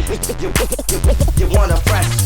You wanna press.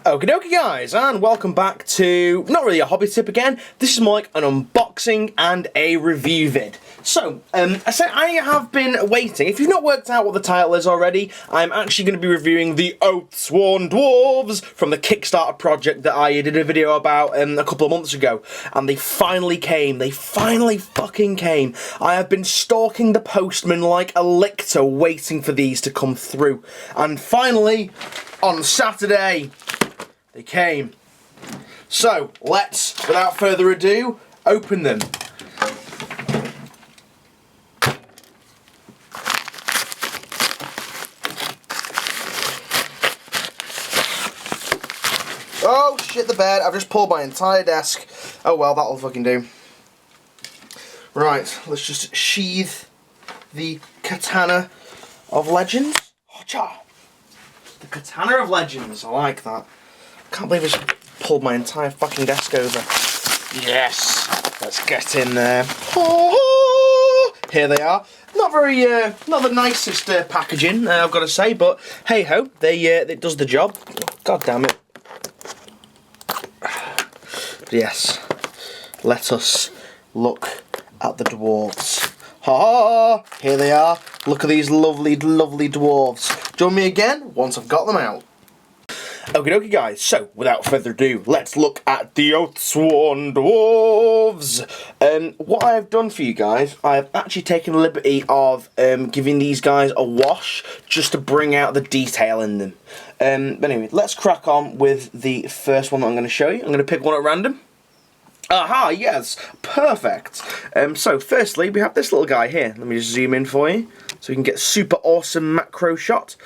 Okie dokie guys, and welcome back to, not really a hobby tip again, this is more like an unboxing and a review vid. So, I have been waiting. If you've not worked out what the title is already, I'm actually going to be reviewing the Oathsworn Dwarfs from the Kickstarter project that I did a video about a couple of months ago. And they finally came. They finally fucking came. I have been stalking the postman like a lictor waiting for these to come through. And finally, on Saturday, they came. So, let's, without further ado, open them. Oh shit, the bed. I've just pulled my entire desk. Oh well, that'll fucking do. Right, let's just sheathe the Katana of Legends. Hacha! The Katana of Legends, I like that. Can't believe I just pulled my entire fucking desk over. Yes! Let's get in there. Oh, here they are. Not very, not the nicest packaging, I've got to say, but hey ho, it does the job. God damn it. Yes, let us look at the dwarves. Ha! Here they are. Look at these lovely, lovely dwarves. Join me again once I've got them out. Okie dokie guys, so without further ado, let's look at the Oathsworn Dwarfs. What I've done for you guys, I've actually taken the liberty of giving these guys a wash just to bring out the detail in them. But anyway, let's crack on with the first one that I'm going to show you. I'm going to pick one at random. Aha, yes, perfect. So firstly, we have this little guy here. Let me just zoom in for you, so we can get super awesome macro shot.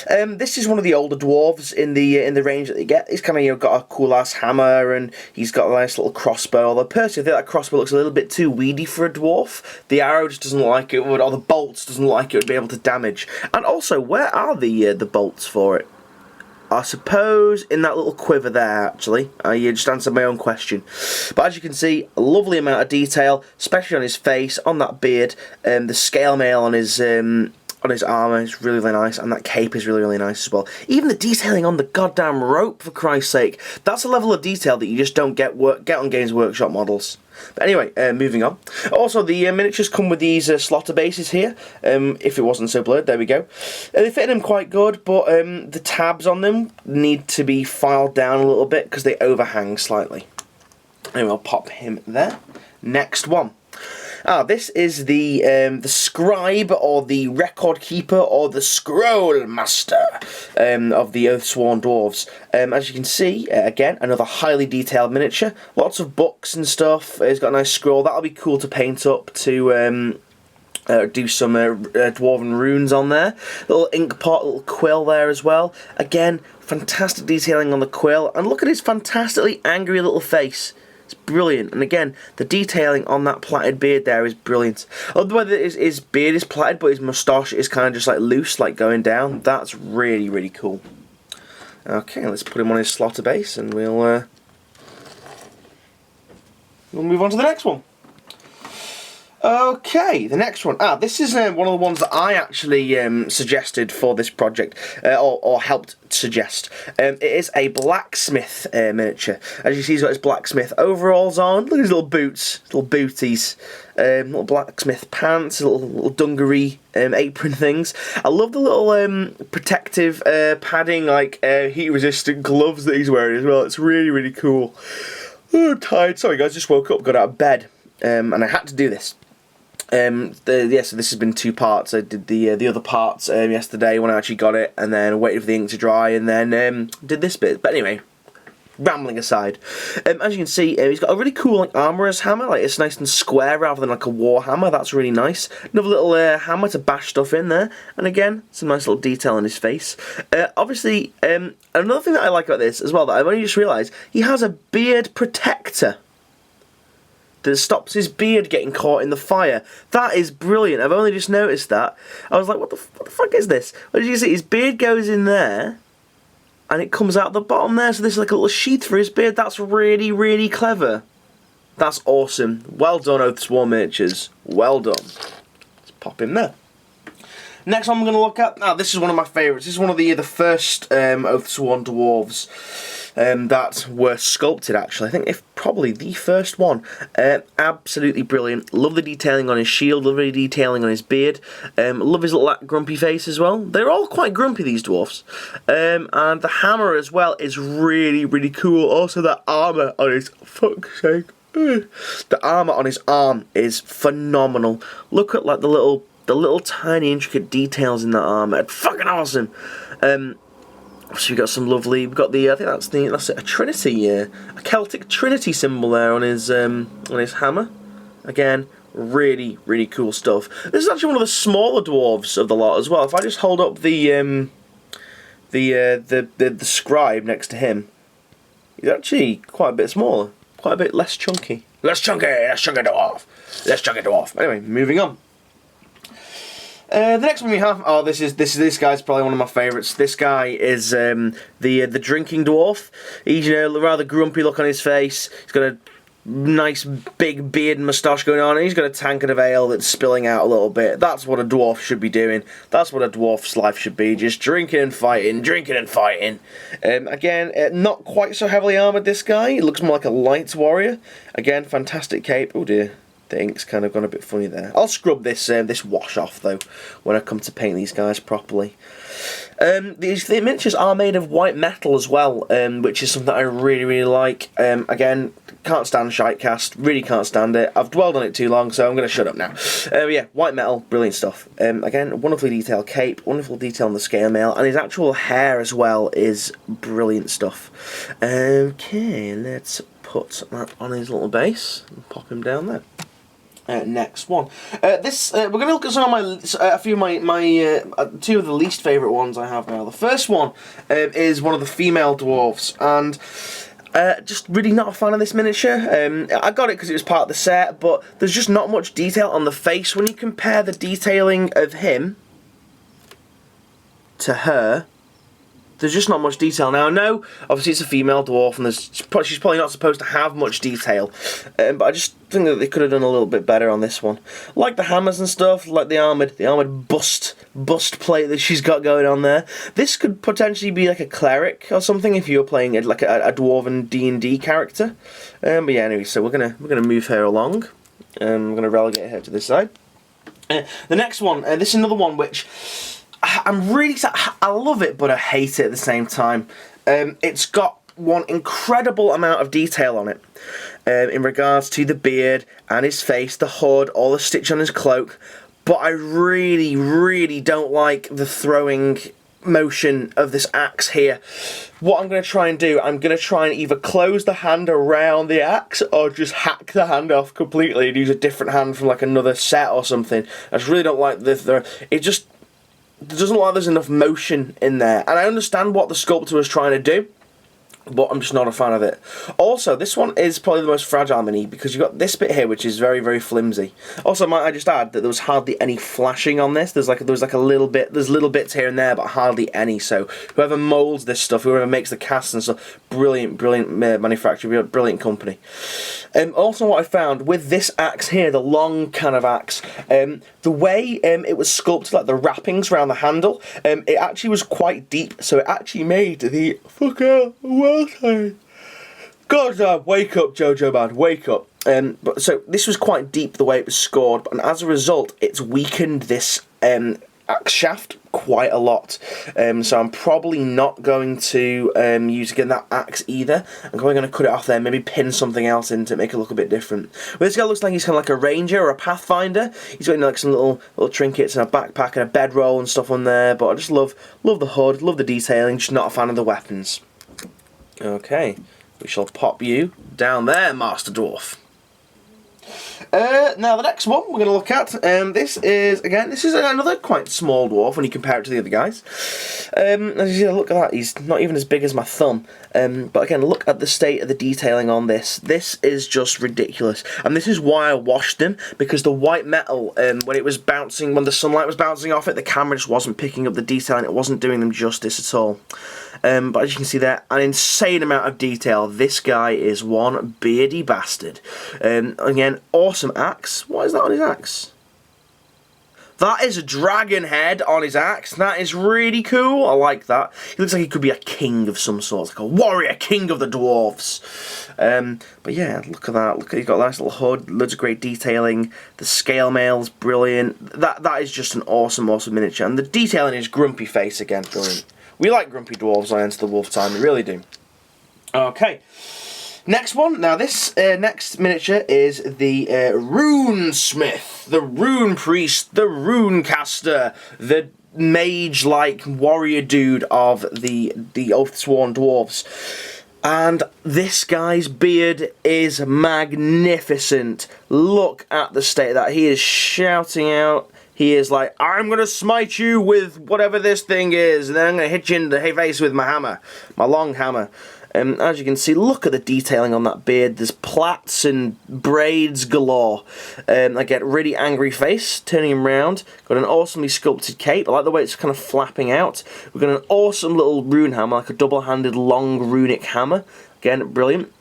This is one of the older dwarves in the range that they get. He's kind of got a cool ass hammer, and he's got a nice little crossbow. Although personally, I think that crossbow looks a little bit too weedy for a dwarf. The arrow just doesn't like it, or the bolts doesn't like it would be able to damage. And also, where are the bolts for it? I suppose in that little quiver there, actually. You just answered my own question. But as you can see, a lovely amount of detail, especially on his face, on that beard. The scale mail on his armour is really, really nice, and that cape is really, really nice as well. Even the detailing on the goddamn rope, for Christ's sake. That's a level of detail that you just don't get on Games Workshop models. But anyway, moving on. Also, the miniatures come with these slotter bases here. If it wasn't so blurred, there we go. They fit them quite good, but the tabs on them need to be filed down a little bit because they overhang slightly. Anyway, I'll pop him there. Next one. This is the scribe, or the record keeper, or the scroll master of the Oathsworn Dwarfs. As you can see, again, another highly detailed miniature. Lots of books and stuff. It's got a nice scroll. That'll be cool to paint up to do some dwarven runes on there. Little ink pot, little quill there as well. Again, fantastic detailing on the quill. And look at his fantastically angry little face. It's brilliant, and again, the detailing on that plaited beard there is brilliant. I love the way that his beard is plaited, but his moustache is kind of just like loose, like going down. That's really, really cool. Okay, let's put him on his slotter base, and we'll move on to the next one. Okay, the next one. This is one of the ones that I actually suggested for this project, or helped suggest. It is a blacksmith miniature. As you see, he's got his blacksmith overalls on. Look at his little boots, little booties, little blacksmith pants, little dungaree apron things. I love the little protective padding, like heat-resistant gloves that he's wearing as well. It's really, really cool. Oh, I'm tired. Sorry, guys. Just woke up, got out of bed, and I had to do this. So this has been two parts. I did the other parts yesterday when I actually got it, and then waited for the ink to dry, and then did this bit. But anyway, rambling aside, as you can see, he's got a really cool like armourer's hammer. Like, it's nice and square rather than like a war hammer. That's really nice. Another little hammer to bash stuff in there, and again, some nice little detail on his face. Obviously, another thing that I like about this as well that I've only just realised, he has a beard protector that stops his beard getting caught in the fire. That is brilliant. I've only just noticed that. I was like, what the fuck is this? What did you see? His beard goes in there, and it comes out the bottom there, so this is like a little sheath for his beard. That's really, really clever. That's awesome. Well done, Oathsworn Miniatures. Well done. Let's pop him there. Next one I'm going to look at, this is one of my favourites. This is one of the first Oathsworn Dwarfs that were sculpted, actually. I think if probably the first one. Absolutely brilliant. Love the detailing on his shield, love the detailing on his beard. Love his little grumpy face as well. They're all quite grumpy, these dwarfs. And the hammer as well is really, really cool. Also, the armour on his... Fuck's sake. The armour on his arm is phenomenal. Look at like the little tiny intricate details in that armour. It's fucking awesome. So we've got some lovely. We've got the. I think that's a Trinity, a Celtic Trinity symbol there on his hammer. Again, really, really cool stuff. This is actually one of the smaller dwarves of the lot as well. If I just hold up the scribe next to him, he's actually quite a bit smaller. Quite a bit less chunky. Less chunky dwarf. Less chunky dwarf. Anyway, moving on. The next one we have. Oh, this guy's probably one of my favourites. This guy is the drinking dwarf. He's rather grumpy look on his face. He's got a nice big beard and moustache going on, and he's got a tankard of ale that's spilling out a little bit. That's what a dwarf should be doing. That's what a dwarf's life should be, just drinking and fighting, drinking and fighting. Again, not quite so heavily armoured, this guy. He looks more like a light warrior. Again, fantastic cape. Oh dear, the ink's kind of gone a bit funny there. I'll scrub this wash off though when I come to paint these guys properly. The miniatures are made of white metal as well, which is something I really, really like. Again, can't stand Shitecast, really can't stand it. I've dwelled on it too long, so I'm going to shut up now. Yeah, white metal, brilliant stuff. Again, wonderfully detailed cape, wonderful detail on the scale mail, and his actual hair as well is brilliant stuff. Okay, let's put that on his little base and pop him down there. Next one. We're going to look at some of a few of my two of the least favourite ones I have now. The first one is one of the female dwarves, and just really not a fan of this miniature. I got it because it was part of the set, but there's just not much detail on the face. When you compare the detailing of him to her, there's just not much detail. Now, I know, obviously it's a female dwarf, and she's probably not supposed to have much detail, but I just think that they could have done a little bit better on this one. Like the hammers and stuff, like the armoured bust plate that she's got going on there. This could potentially be like a cleric or something if you were playing like a dwarven D&D character. But yeah, anyway, so we're gonna move her along. I'm gonna relegate her to this side. The next one, this is another one which I love it, but I hate it at the same time. It's got one incredible amount of detail on it in regards to the beard and his face, the hood, all the stitch on his cloak, but I really, really don't like the throwing motion of this axe here. What I'm going to try and do, I'm going to try and either close the hand around the axe or just hack the hand off completely and use a different hand from like another set or something. I just really don't like it doesn't look like there's enough motion in there, and I understand what the sculptor was trying to do, but I'm just not a fan of it. Also, this one is probably the most fragile mini, because you've got this bit here which is very, very flimsy. Also, might I just add that there was hardly any flashing on this. There's like a little bit, there's little bits here and there, but hardly any. So whoever molds this stuff, whoever makes the casts and stuff, brilliant manufacturer, brilliant company. Also, what I found with this axe here, the long kind of axe, the way it was sculpted, like the wrappings around the handle, it actually was quite deep, so it actually made the God, wake up, Jojo man, wake up. But so this was quite deep the way it was scored, and as a result, it's weakened this axe shaft quite a lot. So I'm probably not going to use again that axe either. I'm probably going to cut it off there, maybe pin something else in to make it look a bit different. But this guy looks like he's kind of like a ranger or a pathfinder. He's got like some little trinkets and a backpack and a bedroll and stuff on there. But I just love the hood, love the detailing. Just not a fan of the weapons. Okay, we shall pop you down there, Master Dwarf. Now the next one we're going to look at, this is another quite small dwarf when you compare it to the other guys. As you see, look at that, he's not even as big as my thumb. But again, look at the state of the detailing on this. This is just ridiculous, and this is why I washed him, because the white metal, when it was bouncing, when the sunlight was bouncing off it, the camera just wasn't picking up the detail, and it wasn't doing them justice at all. But as you can see there, an insane amount of detail. This guy is one beardy bastard. Again, awesome axe. What is that on his axe? That is a dragon head on his axe. That is really cool. I like that. He looks like he could be a king of some sort, like a warrior, king of the dwarves. But yeah, look at that. Look, he's got a nice little hood, loads of great detailing. The scale mail's brilliant. That is just an awesome, awesome miniature. And the detailing is grumpy face again, brilliant. We like grumpy dwarves on Enter the Wolf Time, we really do. Okay. Next one. Now this next miniature is the Runesmith, the Rune Priest, the Rune Caster, the mage-like warrior dude of the Oathsworn Dwarfs. And this guy's beard is magnificent. Look at the state of that. He is shouting out. He is like, I'm going to smite you with whatever this thing is, and then I'm going to hit you in the face with my hammer, my long hammer. As you can see, look at the detailing on that beard. There's plaits and braids galore. I get really angry face, turning him round. Got an awesomely sculpted cape. I like the way it's kind of flapping out. We've got an awesome little rune hammer, like a double-handed long runic hammer. Again, brilliant.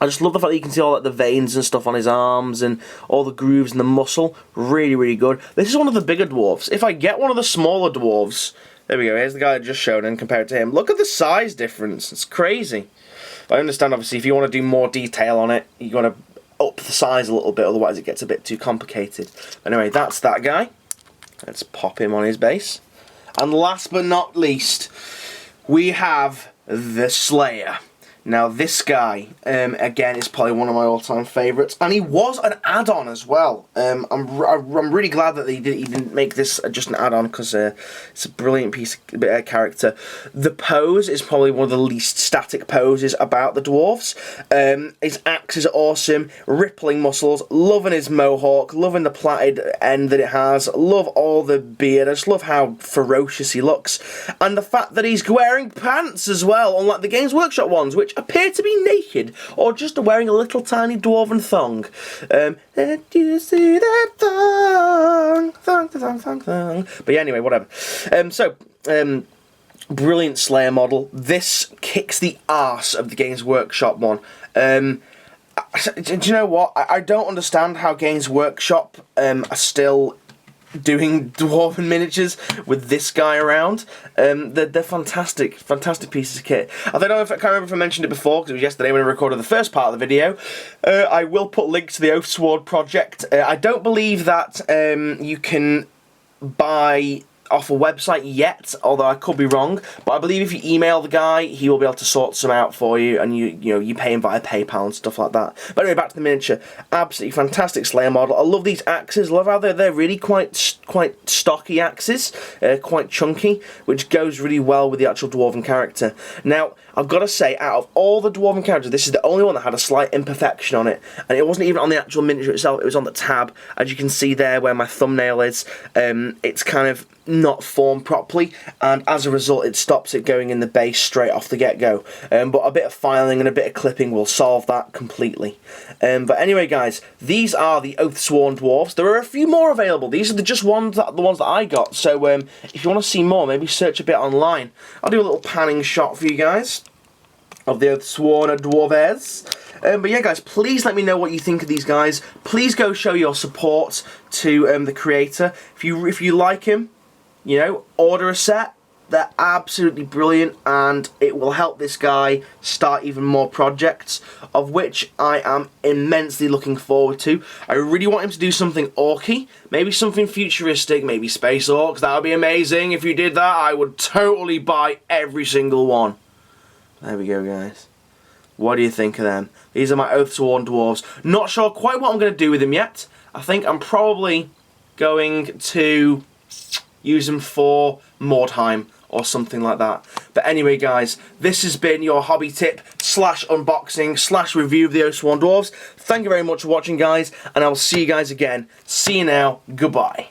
I just love the fact that you can see all like, the veins and stuff on his arms and all the grooves and the muscle. Really, really good. This is one of the bigger dwarves. If I get one of the smaller dwarves... There we go, here's the guy I just showed and compared to him. Look at the size difference, it's crazy. But I understand, obviously, if you want to do more detail on it, you've got to up the size a little bit, otherwise it gets a bit too complicated. Anyway, that's that guy. Let's pop him on his base. And last but not least, we have the Slayer. Now this guy, again, is probably one of my all-time favourites, and he was an add-on as well. I'm really glad that he didn't make this just an add-on, because it's a brilliant piece of character. The pose is probably one of the least static poses about the dwarves. His axe is awesome, rippling muscles, loving his mohawk, loving the plaited end that it has, love all the beard, I just love how ferocious he looks, and the fact that he's wearing pants as well, unlike the Games Workshop ones, which appear to be naked or just wearing a little tiny dwarven thong. Did you see that thong? Thong. But yeah, anyway, whatever. Brilliant Slayer model. This kicks the arse of the Games Workshop one. Do you know what? I don't understand how Games Workshop are still doing dwarven miniatures with this guy around. They're fantastic, fantastic pieces of kit. I don't know if I can't remember if I mentioned it before, because it was yesterday when I recorded the first part of the video. I will put links to the Oathsworn project. I don't believe that you can buy off a website yet, although I could be wrong, but I believe if you email the guy, he will be able to sort some out for you, and you pay him via PayPal and stuff like that. But anyway, back to the miniature. Absolutely fantastic Slayer model. I love these axes. I love how they're really quite stocky axes, quite chunky, which goes really well with the actual dwarven character. Now, I've got to say, out of all the dwarven characters, this is the only one that had a slight imperfection on it, and it wasn't even on the actual miniature itself, it was on the tab. As you can see there where my thumbnail is, it's kind of not formed properly, and as a result it stops it going in the base straight off the get-go. But a bit of filing and a bit of clipping will solve that completely. But anyway guys, these are the Oathsworn Dwarfs. There are a few more available. These are the ones that I got, so if you want to see more, maybe search a bit online. I'll do a little panning shot for you guys of the Oathsworn Dwarfs. But yeah guys, please let me know what you think of these guys. Please go show your support to the creator. If you like him, order a set. They're absolutely brilliant, and it will help this guy start even more projects, of which I am immensely looking forward to. I really want him to do something orky, maybe something futuristic, maybe space orcs. That would be amazing. If you did that, I would totally buy every single one. There we go, guys. What do you think of them? These are my Oathsworn Dwarves. Not sure quite what I'm going to do with them yet. I think I'm probably going to use them for Mordheim or something like that. But anyway guys, this has been your hobby tip / unboxing / review of the Oathsworn Dwarfs. Thank you very much for watching guys, and I will see you guys again. See you now, goodbye.